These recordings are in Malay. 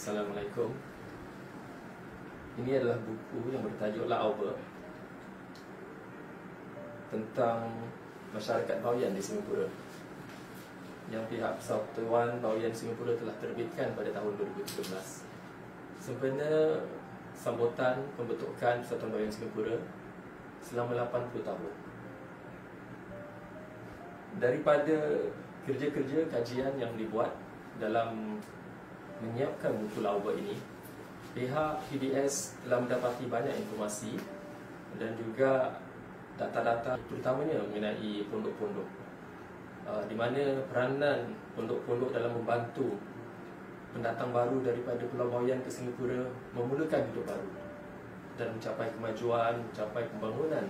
Assalamualaikum. Ini adalah buku yang bertajuk Laoba tentang masyarakat Bawean di Singapura yang pihak Persatuan Bawean Singapura telah terbitkan pada tahun 2017 sempena sambutan pembentukan Persatuan Bawean Singapura selama 80 tahun. Daripada kerja-kerja kajian yang dibuat dalam menyiapkan buku Laoba ini, pihak PBS telah mendapati banyak informasi dan juga data-data terutamanya mengenai pondok-pondok, di mana peranan pondok-pondok dalam membantu pendatang baru daripada Pulau Bawean ke Singapura memulakan hidup baru dan mencapai kemajuan, mencapai pembangunan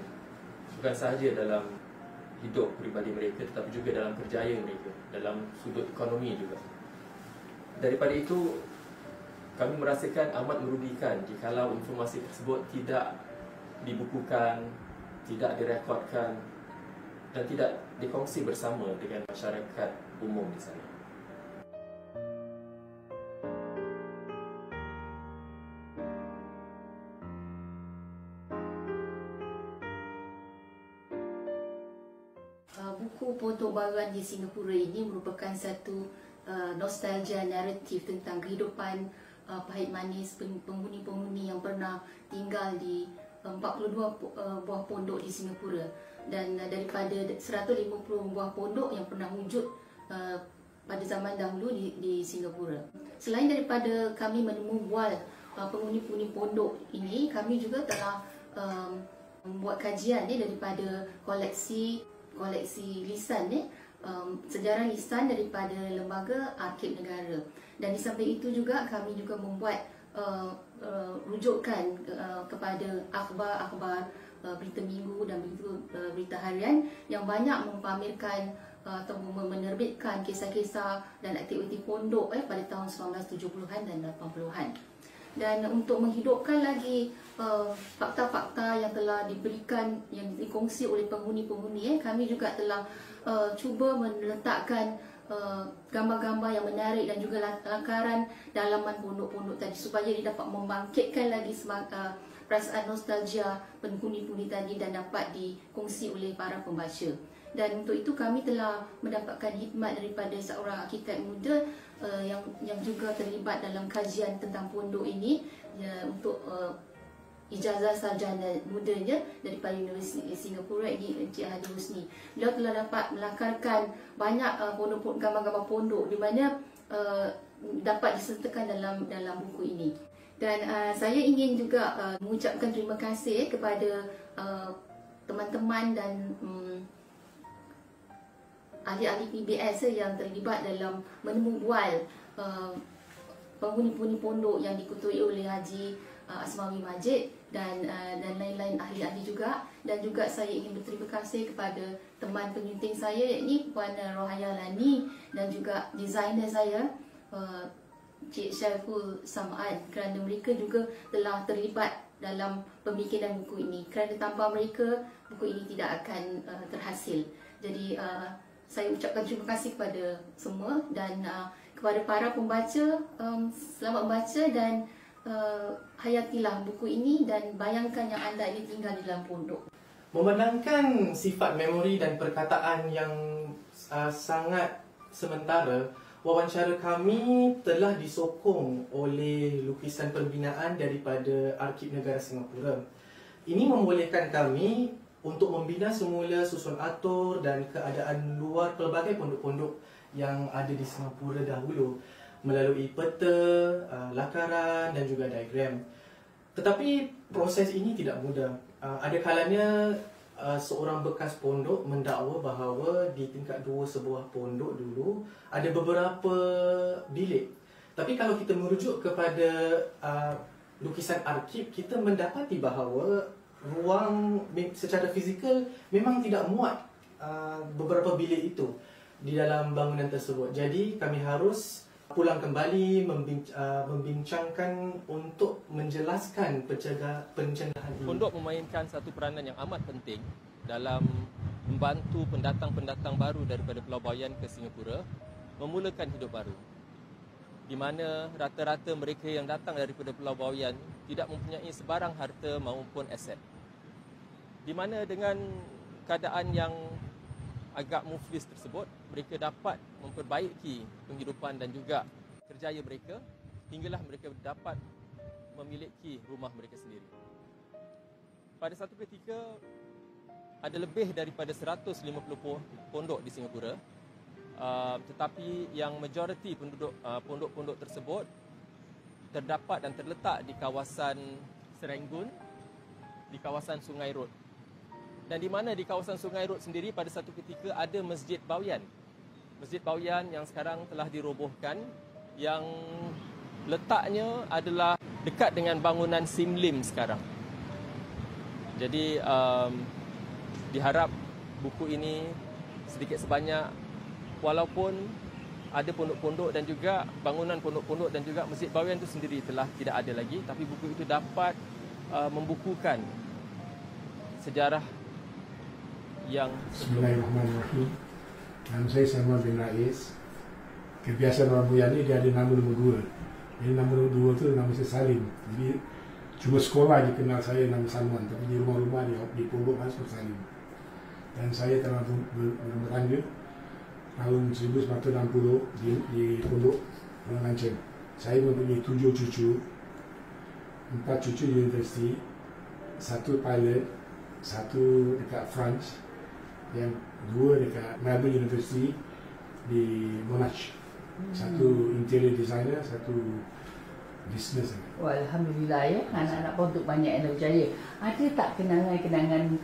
bukan sahaja dalam hidup peribadi mereka tetapi juga dalam kerjaya mereka, dalam sudut ekonomi juga. Daripada itu, kami merasakan amat merugikan jikalau informasi tersebut tidak dibukukan, tidak direkodkan dan tidak dikongsi bersama dengan masyarakat umum di sana. Buku Pondok Bawean di Singapura ini merupakan satu nostalgia naratif tentang kehidupan pahit manis penghuni-penghuni yang pernah tinggal di 42 buah pondok di Singapura, dan daripada 150 buah pondok yang pernah wujud pada zaman dahulu di Singapura. Selain daripada kami menemu bual penghuni-penghuni pondok ini, kami juga telah membuat kajian daripada koleksi lisan sejarah lisan daripada Lembaga Arsip Negara, dan di samping itu juga kami juga membuat rujukan kepada akhbar-akhbar berita minggu dan berita harian yang banyak mempamerkan atau menerbitkan kisah-kisah dan aktiviti pondok pada tahun 1970-an dan 80-an. Dan untuk menghidupkan lagi fakta-fakta yang telah diberikan, yang dikongsi oleh penghuni-penghuni, kami juga telah cuba meletakkan gambar-gambar yang menarik dan juga lakaran dalaman pondok-pondok tadi supaya dia dapat membangkitkan lagi perasaan nostalgia penghuni-penghuni tadi dan dapat dikongsi oleh para pembaca. Dan untuk itu kami telah mendapatkan khidmat daripada seorang arkitek muda yang juga terlibat dalam kajian tentang pondok ini, untuk ijazah sarjana mudanya daripada Universiti Singapura, ini Encik Hadi Husni. Beliau telah dapat melakarkan banyak pondok, gambar-gambar pondok di mana dapat disertakan dalam buku ini. Dan saya ingin juga mengucapkan terima kasih kepada teman-teman dan ahli-ahli PBS yang terlibat dalam menemu bual penghuni-penghuni pondok yang diketuai oleh Haji Asmawi Majid dan lain-lain ahli-ahli juga. Dan juga saya ingin berterima kasih kepada teman penyunting saya, iaitu Puan Rohaya Lani, dan juga designer saya Cik Syaiful Samad, kerana mereka juga telah terlibat dalam pembikinan buku ini. Kerana tanpa mereka, buku ini tidak akan terhasil. Jadi saya ucapkan terima kasih kepada semua, dan kepada para pembaca, selamat membaca dan hayatilah buku ini dan bayangkan yang anda ini tinggal di dalam pondok. Memandangkan sifat memori dan perkataan yang sangat sementara, wawancara kami telah disokong oleh lukisan pembinaan daripada Arsip Negara Singapura. Ini membolehkan kami untuk membina semula susun atur dan keadaan luar pelbagai pondok-pondok yang ada di Singapura dahulu melalui peta, lakaran dan juga diagram. Tetapi proses ini tidak mudah. Ada kalanya seorang bekas pondok mendakwa bahawa di tingkat 2 sebuah pondok dulu ada beberapa bilik. Tapi kalau kita merujuk kepada lukisan arsip, kita mendapati bahawa ruang secara fizikal memang tidak muat beberapa bilik itu di dalam bangunan tersebut. Jadi kami harus pulang kembali membincangkan untuk menjelaskan pencegahan ini. Pondok memainkan satu peranan yang amat penting dalam membantu pendatang-pendatang baru daripada Pulau Bawean ke Singapura memulakan hidup baru. di mana rata-rata mereka yang datang daripada Pulau Bawean tidak mempunyai sebarang harta maupun aset. Di mana dengan keadaan yang agak muflis tersebut, mereka dapat memperbaiki penghidupan dan juga kerjaya mereka hinggalah mereka dapat memiliki rumah mereka sendiri. Pada satu ketika, ada lebih daripada 150 pondok di Singapura, tetapi yang majoriti pondok-pondok tersebut terdapat dan terletak di kawasan Serenggun, di kawasan Sungai Rod. Dan di mana di kawasan Sungai Rod sendiri pada satu ketika ada Masjid Bawean. Masjid Bawean yang sekarang telah dirobohkan, yang letaknya adalah dekat dengan bangunan Sim Lim sekarang. Jadi diharap buku ini sedikit sebanyak, walaupun ada pondok-pondok dan juga bangunan pondok-pondok dan juga Masjid Bawean itu sendiri telah tidak ada lagi, tapi buku itu dapat membukukan sejarah yang Bismillahirrahmanirrahim. Nama saya Samuel bin Rais. Kebiasaan orang Buyan ni dia ada nama nombor 2. Jadi nama nombor 2 tu nama saya Salim. Jadi cuma sekolah je kenal saya nama Samuel, tapi di rumah-rumah di pondok kan Salim. Dan saya telah berumah tangga tahun 1960 di pondok Lanceng. Saya mempunyai 7 cucu, 4 cucu di universiti, 1 pilot, 1 dekat France, yang 2 dekat Melbourne University di Monash. 1 interior designer, 1 business. Alhamdulillah ya, anak-anak pondok banyak yang berjaya. Ada tak kenangan-kenangan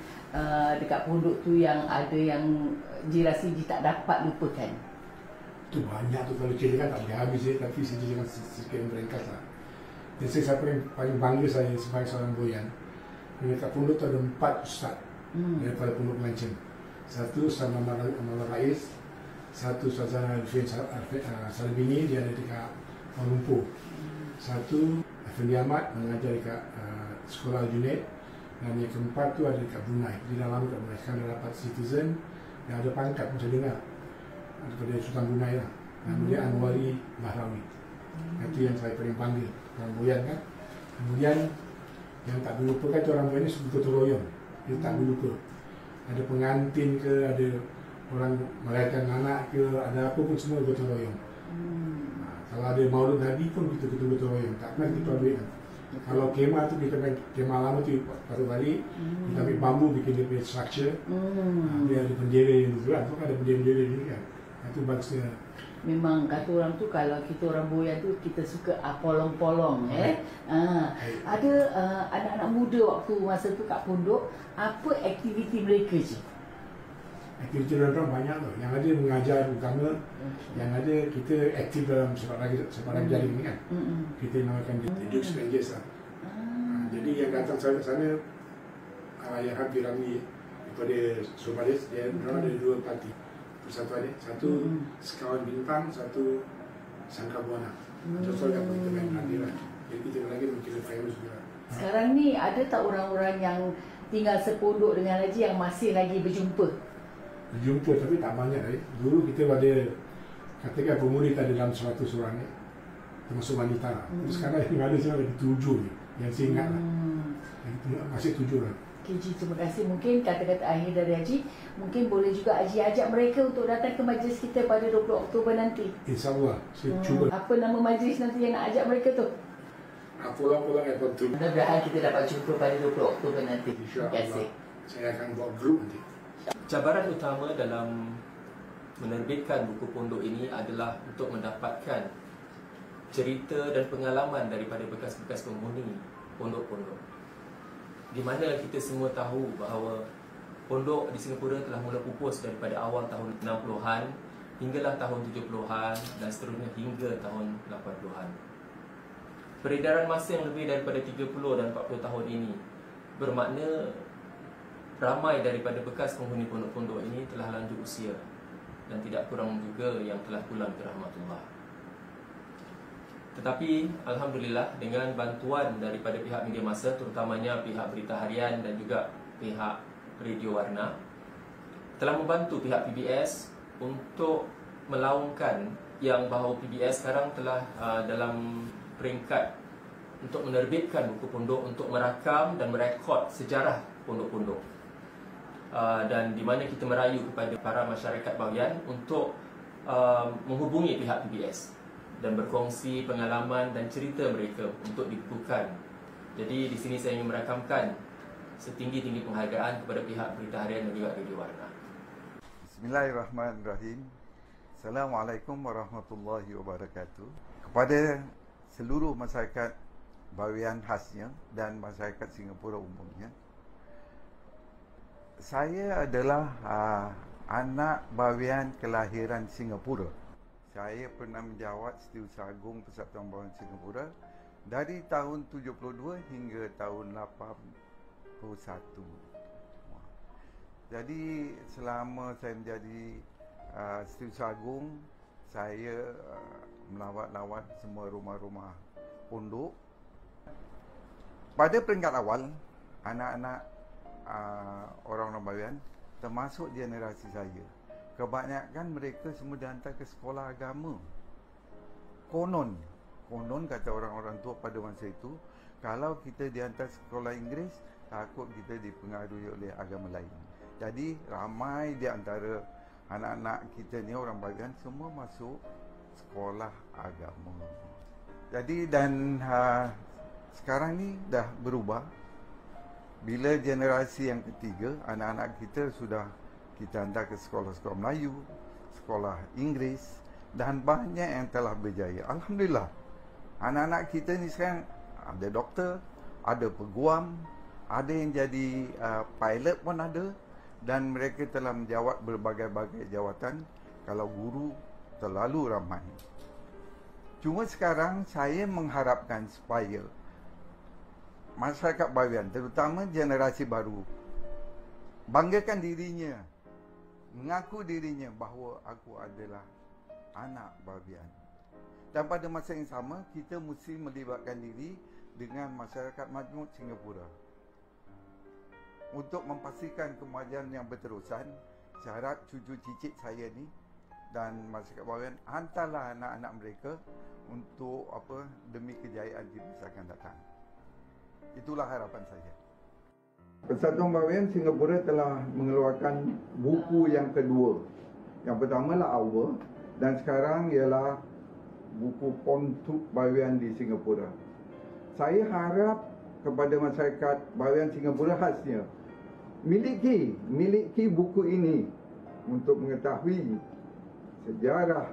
dekat pondok tu yang ada yang Jirazi tak dapat lupakan? Tu banyak tu, kalau cerita kan tak boleh habis ya, tapi saya ceritakan sedikit yang ringkas lah. Dan siapa yang paling bangga saya sebagai seorang Buyan, dekat pondok tu ada 4 ustaz daripada pondok Lanceng. 1 Ustaz Muhammad Rais, 1 Ustaz Alfian Salbini, dia ada dekat Kuala Lumpur. 1 Effendi Ahmad mengajar dekat sekolah Junaid, dan yang keempat tu ada dekat Brunei. Dia dah lama dekat Brunei, sekarang dah dapat citizen dan ada pangkat pun saya dengar daripada Sultan Brunei lah. Kemudian Anwari Bahrawi. Itu yang saya paling bangga orang Buyan kan. Kemudian yang tak dilupakan tu orang Buyan ni gotong royong. Dia tak dilupa. Ada pengantin ke, ada orang melahirkan anak ke, ada apa pun semua gotong royong. Kalau ada maulud Nabi pun kita gotong royong. Tak pernah kita ambil kan. Kalau kemah tu kita main kemah lama tu patut balik, kita ambil bambu bikin dia punya structure. Dia ada bendera yang tu kan, ada bendera-bendera ni kan. Itu bagusnya. Memang kata orang tu, kalau kita orang Buyan tu kita suka polong-polong Ada anak-anak muda waktu masa tu kat pondok, apa aktiviti mereka je? Aktiviti orang banyak tu. Yang ada mengajar agama, yang ada kita aktif dalam sepak jaring ni kan. Kita namakan Duke Strangers lah. Jadi yang datang ke sana yang hampir ramai daripada Somalis, dia orang ada 2 parti persatuan ni. 1 Sekawan Bintang, 1 Sangka Buana. Contoh yang kita main nanti lah. Jadi kita lagi mungkin famous juga. Sekarang ni ada tak orang-orang yang tinggal sepondok dengan Haji yang masih lagi berjumpa? Berjumpa tapi tak banyak lagi. Dulu kita ada, katakan pemuda ada dalam 100 orang ni, termasuk wanita lah. Sekarang yang ada cuma lagi 7 ni yang saya ingat lah. Masih 7 lah. Haji, terima kasih. Mungkin kata-kata akhir dari Haji, mungkin boleh juga Haji ajak mereka untuk datang ke majlis kita pada 20 Oktober nanti. InsyaAllah saya cuba. Apa nama majlis nanti yang nak ajak mereka tu? Pulang-pulang airport tu. Mudah-mudahan kita dapat jumpa pada 20 Oktober nanti. Terima kasih. Saya akan buat grup nanti. Cabaran utama dalam menerbitkan buku pondok ini adalah untuk mendapatkan cerita dan pengalaman daripada bekas-bekas penghuni pondok-pondok. Di mana kita semua tahu bahawa pondok di Singapura telah mula pupus daripada awal tahun 60-an hinggalah tahun 70-an dan seterusnya hingga tahun 80-an. Peredaran masa yang lebih daripada 30 dan 40 tahun ini bermakna ramai daripada bekas penghuni pondok-pondok ini telah lanjut usia dan tidak kurang juga yang telah pulang ke rahmatullah. Tetapi Alhamdulillah dengan bantuan daripada pihak media masa, terutamanya pihak Berita Harian dan juga pihak Radio Warna, telah membantu pihak PBS untuk melaungkan yang bahawa PBS sekarang telah dalam peringkat untuk menerbitkan buku pondok untuk merakam dan merekod sejarah pondok-pondok. Dan di mana kita merayu kepada para masyarakat bahagian untuk menghubungi pihak PBS dan berkongsi pengalaman dan cerita mereka untuk dibukukan. Jadi di sini saya ingin merakamkan setinggi-tinggi penghargaan kepada pihak Berita Harian dan juga Radio Warna. Bismillahirrahmanirrahim. Assalamualaikum warahmatullahi wabarakatuh. Kepada seluruh masyarakat bahagian khasnya dan masyarakat Singapura umumnya, saya adalah anak bahagian kelahiran Singapura. Saya pernah menjawat Setiausaha Agung Persatuan Bahagian Singapura dari tahun 72 hingga tahun 81. Jadi selama saya menjadi Setiausaha Agung, saya melawat-lawat semua rumah-rumah pondok. Pada peringkat awal, anak-anak orang-orang bahagian termasuk generasi saya, kebanyakan mereka semua dihantar ke sekolah agama. Konon kata orang-orang tua pada masa itu, kalau kita dihantar sekolah Inggeris, takut kita dipengaruhi oleh agama lain. Jadi ramai di antara anak-anak kita ni orang bahagian semua masuk sekolah agama. Jadi dan sekarang ni dah berubah. Bila generasi yang ketiga, anak-anak kita sudah kita hantar ke sekolah-sekolah Melayu, sekolah Inggeris, dan banyak yang telah berjaya. Alhamdulillah, anak-anak kita ni sekarang ada doktor, ada peguam, ada yang jadi pilot pun ada, dan mereka telah menjawat berbagai-bagai jawatan. Kalau guru terlalu ramai. Cuma sekarang saya mengharapkan supaya masyarakat bahagian, terutama generasi baru, banggakan dirinya, mengaku dirinya bahawa aku adalah anak bahagian. Dan pada masa yang sama, kita mesti melibatkan diri dengan masyarakat majmuk Singapura untuk memastikan kemajuan yang berterusan. Saya harap cucu cicit saya ni dan masyarakat bahagian hantarlah anak-anak mereka untuk demi kejayaan di masa akan datang. Itulah harapan saya. Persatuan Bahagian Singapura telah mengeluarkan buku yang kedua. Yang pertama lah Our, dan sekarang ialah buku Pondok Bahagian di Singapura. Saya harap kepada masyarakat bahagian Singapura khasnya miliki buku ini untuk mengetahui sejarah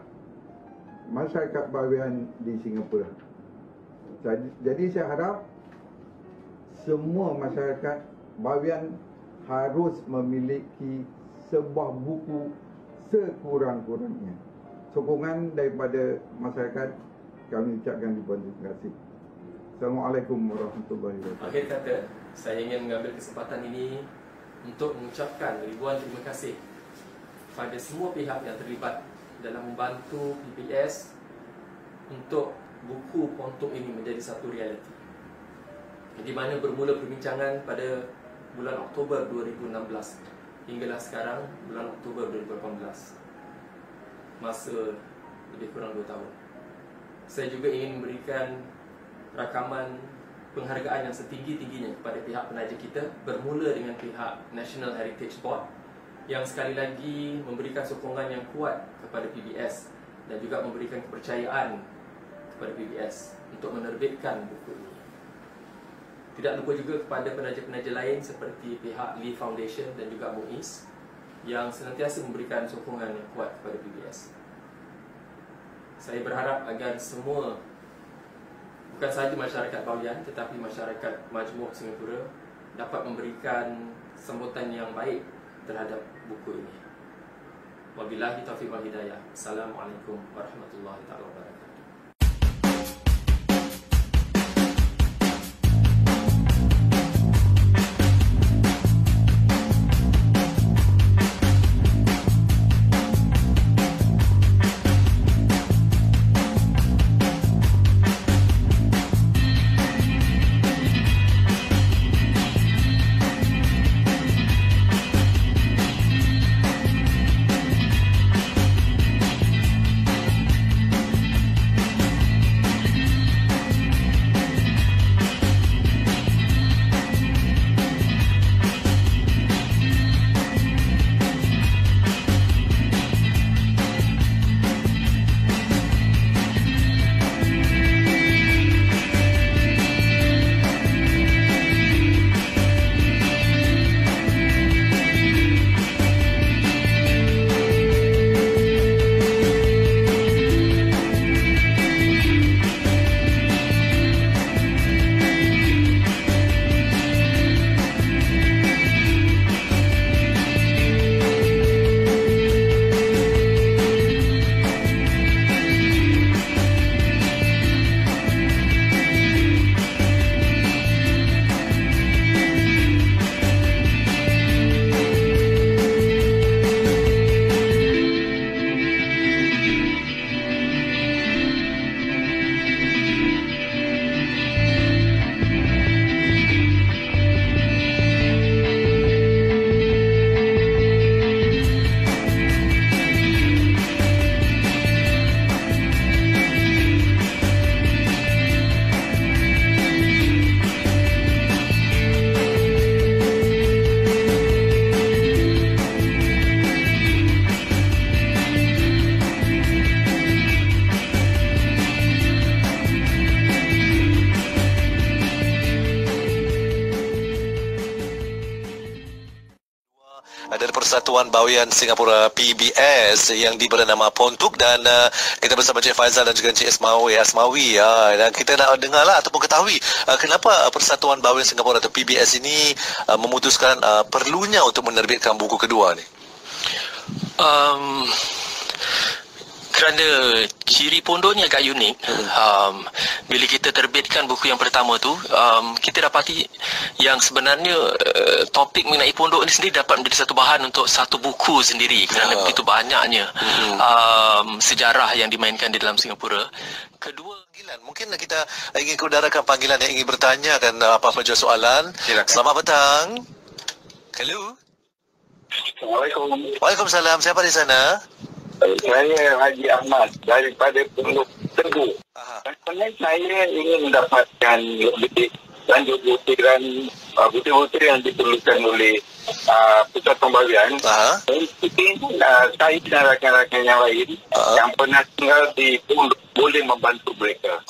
masyarakat bahagian di Singapura. Jadi saya harap semua masyarakat bahagian harus memiliki sebuah buku sekurang-kurangnya. Sokongan daripada masyarakat kami ucapkan ribuan terima kasih. Assalamualaikum warahmatullahi wabarakatuh. Akhir kata, saya ingin mengambil kesempatan ini untuk mengucapkan ribuan terima kasih pada semua pihak yang terlibat dalam membantu PBS untuk buku Pondok ini menjadi satu realiti. Di mana bermula perbincangan pada bulan Oktober 2016 hinggalah sekarang bulan Oktober 2018. Masa lebih kurang 2 tahun. Saya juga ingin memberikan rakaman penghargaan yang setinggi-tingginya kepada pihak penaja kita, bermula dengan pihak National Heritage Board yang sekali lagi memberikan sokongan yang kuat kepada PBS dan juga memberikan kepercayaan kepada PBS untuk menerbitkan buku ini. Tidak lupa juga kepada penaja-penaja lain seperti pihak Lee Foundation dan juga MUIS yang senantiasa memberikan sokongan yang kuat kepada PBS. Saya berharap agar semua, bukan sahaja masyarakat bahagian tetapi masyarakat majmuk Singapura dapat memberikan sambutan yang baik terhadap buku ini. Wabillahi taufiq wal hidayah. Assalamualaikum warahmatullahi wabarakatuh. Persatuan Bahawian Singapura PBS yang diberi nama Pontuk, dan kita bersama Cik Faizal dan juga Cik Asmawi, dan kita nak dengarlah ataupun ketahui kenapa Persatuan Bahawian Singapura atau PBS ini memutuskan perlunya untuk menerbitkan buku kedua ni. Kerana ciri pondok ni agak unik. Bila kita terbitkan buku yang pertama tu, kita dapati yang sebenarnya topik mengenai pondok ni sendiri dapat menjadi satu bahan untuk satu buku sendiri kerana begitu banyaknya sejarah yang dimainkan di dalam Singapura. Kedua, mungkin kita ingin kudarakan panggilan yang ingin bertanya dan apa-apa jua soalan. Silakan. Selamat petang. Hello. Waalaikumsalam. Siapa di sana? Saya Haji Ahmad daripada Pondok Teguh. Sebenarnya saya ingin mendapatkan lebih lanjut butiran butir-butir yang diperlukan oleh Pusat Pembahagian. Mungkin saya dan rakan-rakan yang lain yang pernah tinggal di Pondok boleh membantu mereka.